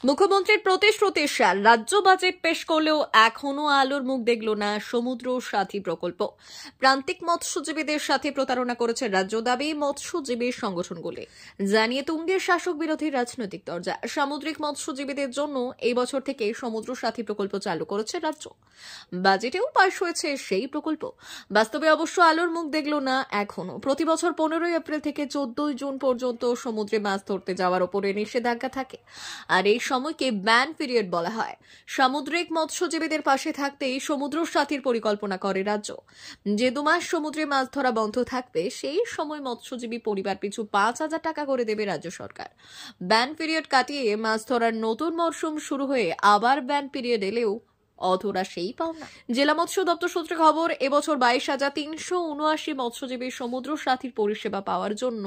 মুখ্যমন্ত্রীর প্রতিশ্রুতির সার রাজ্য বাজেট পেশ করলেও এখনো আলোর মুখ দেখল না সমুদ্র সাথী প্রকল্প। প্রান্তিক মৎস্যজীবীদের সাথে প্রতারণা করেছে রাজ্য, দাবি মৎস্যজীবী সংগঠনগুলি। জানিয়ে তুঙ্গের শাসক বিরোধী রাজনৈতিক দরজা। সামুদ্রিক মৎস্যজীবীদের জন্য এই বছর থেকে সমুদ্র সাথী প্রকল্প চালু করেছে রাজ্য। বাজেটেও পাশ হয়েছে সেই প্রকল্প। বাস্তবে অবশ্য আলোর মুখ দেখল না এখনো। প্রতি বছর 15 এপ্রিল থেকে 14 জুন পর্যন্ত সমুদ্রে মাছ ধরতে যাওয়ার উপরে নিষেধাজ্ঞা থাকে, আর এই সময়কে ব্যান পিরিয়ড বলা হয়। সামুদ্রিক মৎস্যজীবীদের পাশে থাকতেই সমুদ্র সাথীর পরিকল্পনা করে রাজ্য। যে 2 মাস সমুদ্রে মাছ ধরা বন্ধ থাকবে, সেই সময় মৎস্যজীবী পরিবার পিছু 5,000 টাকা করে দেবে রাজ্য সরকার। ব্যান পিরিয়ড কাটিয়ে মাছ ধরার নতুন মরশুম শুরু হয়ে আবার ব্যান পিরিয়ড এলেও অধরা সেই পাওনা। জেলা মৎস্য দপ্তর সূত্রে খবর, এবছর 22,379 মৎস্যজীবী সমুদ্র সাথীর পরিষেবা পাওয়ার জন্য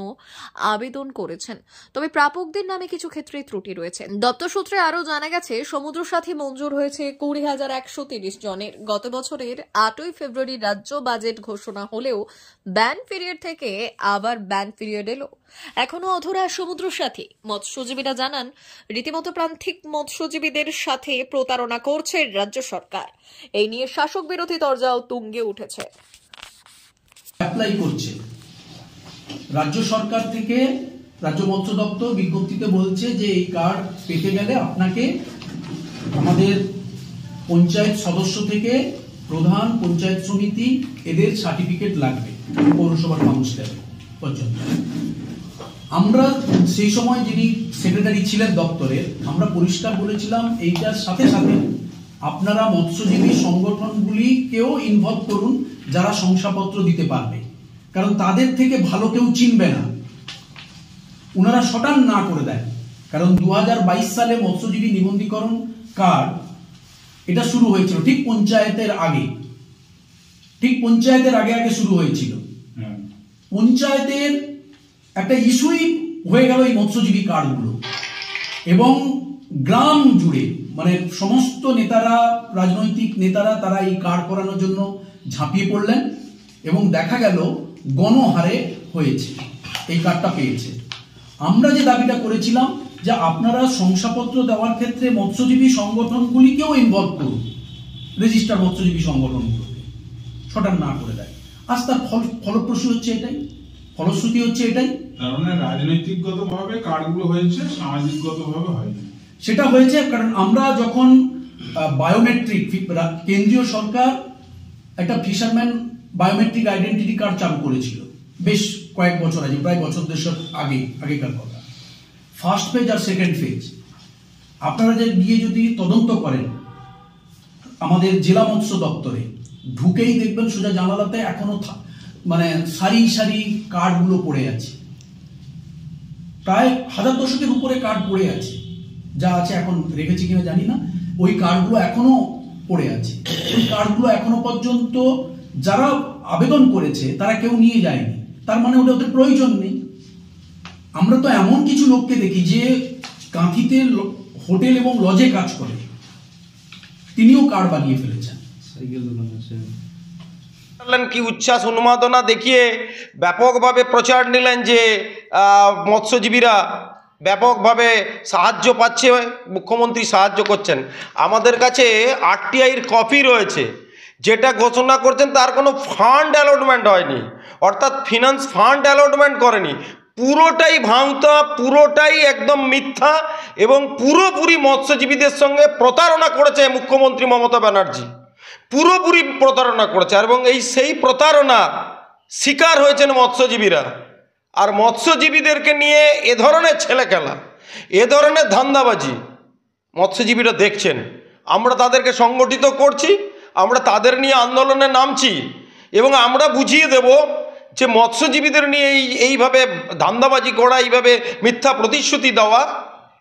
আবেদন করেছেন। তবে প্রাপকদের নামে কিছু ক্ষেত্রে ত্রুটি রয়েছে। দপ্তর সূত্রে আরও জানা গেছে, সমুদ্র সাথী মঞ্জুর হয়েছে 20,130 জনের। গত বছরের 8ই ফেব্রুয়ারি রাজ্য বাজেট ঘোষণা হলেও ব্যান পিরিয়ড থেকে আবার ব্যান পিরিয়ড এলো। এখনো অধরা সমুদ্র সাথী। মৎস্যজীবীরা জানান, রীতিমতো প্রান্তিক মৎস্যজীবীদের সাথে প্রতারণা করছে রাজ্য সরকার। এই নিয়ে শাসক বিরোধী দরজাও তুঙ্গে উঠেছে। অ্যাপ্লাই করছে রাজ্য সরকার থেকে, রাজ্য মৎস্য দপ্তর বিজ্ঞপ্তিতে বলছে যে এই কার্ড পেতে গেলে আপনাকে আমাদের পঞ্চায়েত সদস্য থেকে প্রধান, পঞ্চায়েত সমিতি এদের সার্টিফিকেট লাগবে, পৌরসভার কাউন্সিলর পর্যন্ত। আমরা সেই সময় যিনি সেক্রেটারি ছিলেন দপ্তরের, আমরা পরিষ্কার বলেছিলাম এইটার সাথে সাথে আপনারা মৎস্যজীবী সংগঠনগুলিকেও ইনভলভ করুন, যারা শংসাপত্র দিতে পারবে, কারণ তাদের থেকে ভালো কেউ চিনবে না। ওনারা শটান না করে দেয়, কারণ 2022 সালে মৎস্যজীবী নিবন্ধীকরণ কার্ড এটা শুরু হয়েছিল ঠিক পঞ্চায়েতের আগে, আগে শুরু হয়েছিল। পঞ্চায়েতের একটা ইস্যুই হয়ে গেল এই মৎস্যজীবী কার্ডগুলো, এবং গ্রাম জুড়ে মানে সমস্ত নেতারা, রাজনৈতিক নেতারা, তারা এই কার্ড করানোর জন্য ঝাঁপিয়ে পড়লেন, এবং দেখা গেল গণহারে হয়েছে, এই কার্ডটা পেয়েছে। আমরা যে দাবিটা করেছিলাম যে আপনারা শংসাপত্র দেওয়ার ক্ষেত্রে মৎস্যজীবী সংগঠনগুলিকেও ইনভলভ করুন, রেজিস্টার মৎস্যজীবী সংগঠনগুলোকে, শটান না করে দেয়। আজ তার ফলপ্রসূ হচ্ছে এটাই, ফলশ্রুতি হচ্ছে এটাই। তার মানে রাজনৈতিকগতভাবে কার্ডগুলো হয়েছে, সামাজিকগতভাবে হয়নি। সেটা হয়েছে কারণ আমরা যখন বায়োমেট্রিক, কেন্দ্রীয় সরকার একটা ফিশারম্যান বায়োমেট্রিক আইডেন্টিটি কার্ড চালু করেছিল বেশ কয়েক বছর আগে, প্রায় বছর দেড়শক আগেকার কথা। ফার্স্ট ফেজ আর সেকেন্ড ফেজ আপনারা যে গিয়ে যদি তদন্ত করেন আমাদের জেলা মৎস্য দপ্তরে, ঢুকেই দেখবেন সোজা জানালাতে এখনো মানে সারি সারি কার্ডগুলো পড়ে আছে, প্রায় 1000 উপরে কার্ড পড়ে আছে। যা আছে এখন রেখেছি কিনা জানি না, ওই কার্ডগুলো এখনো পড়ে আছে। ওই কার্ডগুলো এখনো পর্যন্ত যারা আবেদন করেছে তারা কেউ নিয়ে যায়নি, তার মানে ওদের প্রয়োজন নেই। আমরা তো এমন কিছু লোককে দেখি যে কাঁথিতে হোটেল এবং লজে কাজ করে, তিনিও কার্ড বানিয়ে ফেলেছেন। কি উচ্ছ্বাস উন্মাদনা দেখিয়ে ব্যাপকভাবে প্রচার নিলেন যে মৎস্যজীবীরা ব্যাপকভাবে সাহায্য পাচ্ছে, মুখ্যমন্ত্রী সাহায্য করছেন। আমাদের কাছে আরটিআইয়ের কপি রয়েছে, যেটা ঘোষণা করছেন তার কোনো ফান্ড অ্যালটমেন্ট হয়নি, অর্থাৎ ফিনান্স ফান্ড অ্যালটমেন্ট করেনি। পুরোটাই ভাঙতা, পুরোটাই একদম মিথ্যা, এবং পুরোপুরি মৎস্যজীবীদের সঙ্গে প্রতারণা করেছে মুখ্যমন্ত্রী মমতা ব্যানার্জি, পুরোপুরি প্রতারণা করেছে। এবং সেই প্রতারণা শিকার হয়েছেন মৎস্যজীবীরা। আর মৎস্যজীবীদেরকে নিয়ে এ ধরনের ছেলেখেলা, এ ধরনের ধান্দাবাজি মৎস্যজীবীরা দেখছেন। আমরা তাদেরকে সংগঠিত করছি, আমরা তাদের নিয়ে আন্দোলনে নামছি, এবং আমরা বুঝিয়ে দেব যে মৎস্যজীবীদের নিয়ে এইভাবে ধান্দাবাজি করা, এইভাবে মিথ্যা প্রতিশ্রুতি দেওয়া,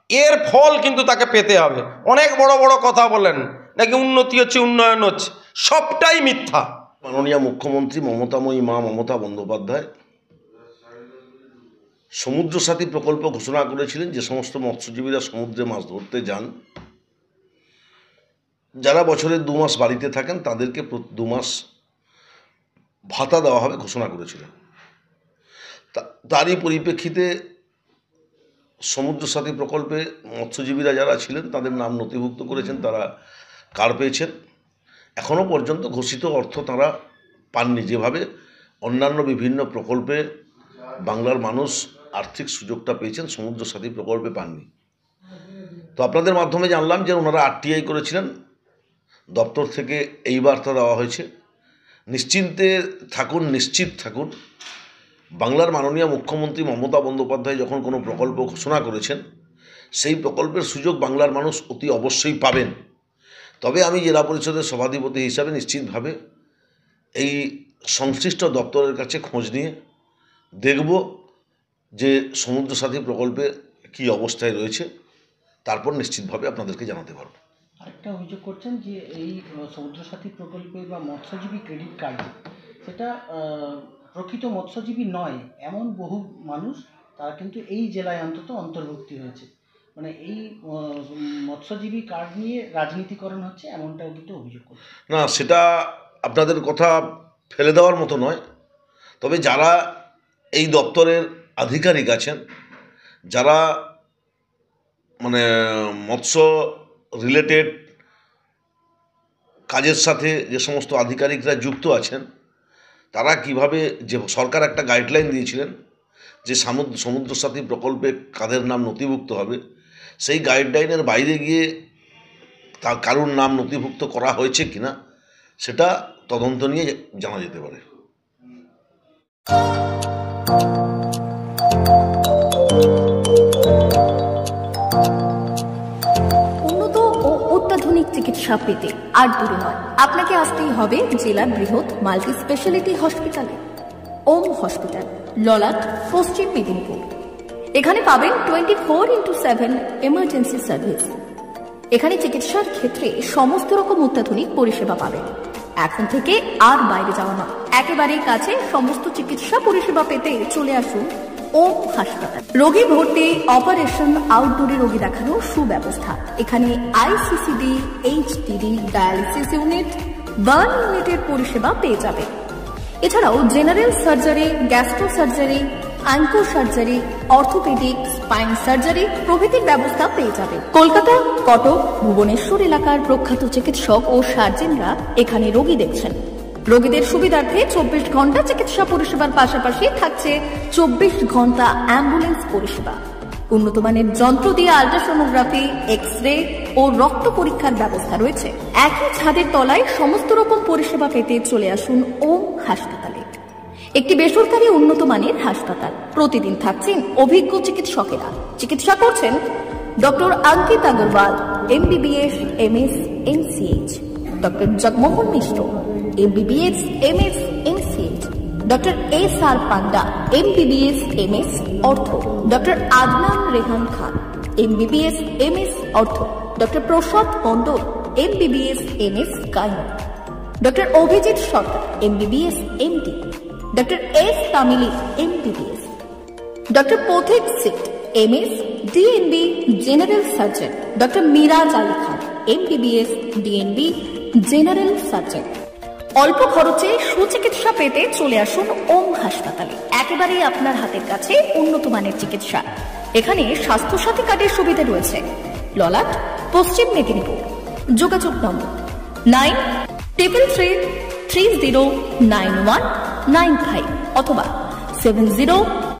এর ফল কিন্তু তাকে পেতে হবে। অনেক বড় বড় কথা বলেন নাকি উন্নতি হচ্ছে, উন্নয়ন হচ্ছে, সবটাই মিথ্যা। মাননীয় মুখ্যমন্ত্রী মমতাময়ী মা মমতা বন্দ্যোপাধ্যায় সমুদ্র সাথী প্রকল্প ঘোষণা করেছিলেন। যে সমস্ত মৎস্যজীবীরা সমুদ্রে মাছ ধরতে যান, যারা বছরে 2 মাস বাড়িতে থাকেন, তাদেরকে 2 মাস ভাতা দেওয়া হবে ঘোষণা করেছিলেন। তারই পরিপ্রেক্ষিতে সমুদ্র সাথী প্রকল্পে মৎস্যজীবীরা যারা ছিলেন তাদের নাম নথিভুক্ত করেছেন, তারা কার্ড পেয়েছেন। এখনও পর্যন্ত ঘোষিত অর্থ তারা পাননি, যেভাবে অন্যান্য বিভিন্ন প্রকল্পে বাংলার মানুষ আর্থিক সুযোগটা পেয়েছেন, সমুদ্র সাথী প্রকল্পে পাননি। তো আপনাদের মাধ্যমে জানলাম যে ওনারা আরটিআই করেছিলেন, দপ্তর থেকে এই বার্তা দেওয়া হয়েছে। নিশ্চিন্তে থাকুন, নিশ্চিত থাকুন। বাংলার মাননীয় মুখ্যমন্ত্রী মমতা বন্দ্যোপাধ্যায় যখন কোনো প্রকল্প ঘোষণা করেছেন, সেই প্রকল্পের সুযোগ বাংলার মানুষ অতি অবশ্যই পাবেন। তবে আমি জেলা পরিষদের সভাধিপতি হিসাবে নিশ্চিতভাবে এই সংশ্লিষ্ট দপ্তরের কাছে খোঁজ নিয়ে দেখব যে সমুদ্র সাথী প্রকল্পে কী অবস্থায় রয়েছে, তারপর নিশ্চিতভাবে আপনাদেরকে জানাতে পারব। আরেকটা অভিযোগ করছেন যে এই সমুদ্র সাথী প্রকল্পে বা মৎস্যজীবী ক্রেডিট কার্ড, সেটা প্রকৃত মৎস্যজীবী নয় এমন বহু মানুষ তারা কিন্তু এই জেলায় অন্তত অন্তর্ভুক্তি হয়েছে। মানে এই মৎস্যজীবী কার্ড নিয়ে রাজনীতিকরণ হচ্ছে, এমনটাও কিন্তু অভিযোগ করছে। না, সেটা আপনাদের কথা ফেলে দেওয়ার মতো নয়। তবে যারা এই দপ্তরের আধিকারিক আছেন, যারা মানে মৎস্য রিলেটেড কাজের সাথে যে সমস্ত আধিকারিকরা যুক্ত আছেন, তারা কিভাবে, যে সরকার একটা গাইডলাইন দিয়েছিলেন যে সমুদ্র সাথী প্রকল্পে কাদের নাম নথিভুক্ত হবে, সেই গাইডলাইনের বাইরে গিয়ে তা কারুর নাম নথিভুক্ত করা হয়েছে কিনা সেটা তদন্ত নিয়ে জানা যেতে পারে। উন্নত ও অত্যাধুনিক চিকিৎসা পেতে আর দূরে নয়, আপনাকে আসতেই হবে জেলার বৃহৎ মাল্টি স্পেশালিটি হসপিটালে। ওম হসপিটাল, ললাট, পশ্চিম মেদিনীপুর। এখানে পাবেন 24x7 এমার্জেন্সি সার্ভিস। এখানে চিকিৎসার ক্ষেত্রে সমস্ত রকম অত্যাধুনিক পরিষেবা পাবেন। এখন থেকে আর বাইরে যাওয়া নয়, একেবারেই কাছে সমস্ত চিকিৎসা পরিষেবা পেতে চলে আসুন ওম হাসপাতাল। রোগী ভর্তি, অপারেশন, আউটডোরে রোগী দেখানোর সুব্যবস্থা। এখানে ICCD, HDD, dialysis unit, burn ইউনিটের পরিষেবা পেয়ে যাবে। এছাড়াও general surgery, gastro surgery, onco surgery, orthopaedic, spine surgery প্রভৃতির ব্যবস্থা পেয়ে যাবে। কলকাতা, কটক, ভুবনেশ্বর এলাকার প্রখ্যাত চিকিৎসক ও সার্জেনরা এখানে রোগী দেখছেন। রোগীদের সুবিধার্থে 24 ঘন্টা চিকিৎসা পরিষেবার পাশাপাশি থাকছে 24 ঘন্টা অ্যাম্বুলেন্স পরিষেবা। উন্নত মানের যন্ত্র দিয়ে আল্ট্রাসোনোগ্রাফি, এক্স-রে ও রক্ত পরীক্ষার ব্যবস্থা রয়েছে। একই ছাদের তলায় সমস্ত রকম পরিষেবা পেতে চলে আসুন ওম হাসপাতালে। একটি বেসরকারি উন্নত মানের হাসপাতাল। প্রতিদিন থাকছেন অভিজ্ঞ চিকিৎসকেরা। চিকিৎসা করছেন doctor Ankit Agarwal, MBBS, MS, MCH, doctor Jagmohan Mishra, MBBS, MS, MCH, doctor SR Panda, MBBS, MS, ortho, doctor Adnan Rehan Khan, MBBS, MS, ortho, doctor Prasad Mondal, MBBS, MS, gynae, doctor Abhijit Sarkar, MBBS, MD, doctor S Tamili, MBBS, doctor Pathik সিট, MS, DNB, general surgeon, doctor Miraj Ali Khan, MBBS, DNB, general surgeon. অল্প খরচে সুচিকিৎসা পেতে চলে আসুন ওম হাসপাতালে। একেবারেই আপনার হাতের কাছে উন্নত মানের চিকিৎসা। এখানে স্বাস্থ্যসাথী কার্ডের সুবিধা রয়েছে। ললাট, পশ্চিম মেদিনীপুর। যোগাযোগ নম্বর 9333309195 অথবা 70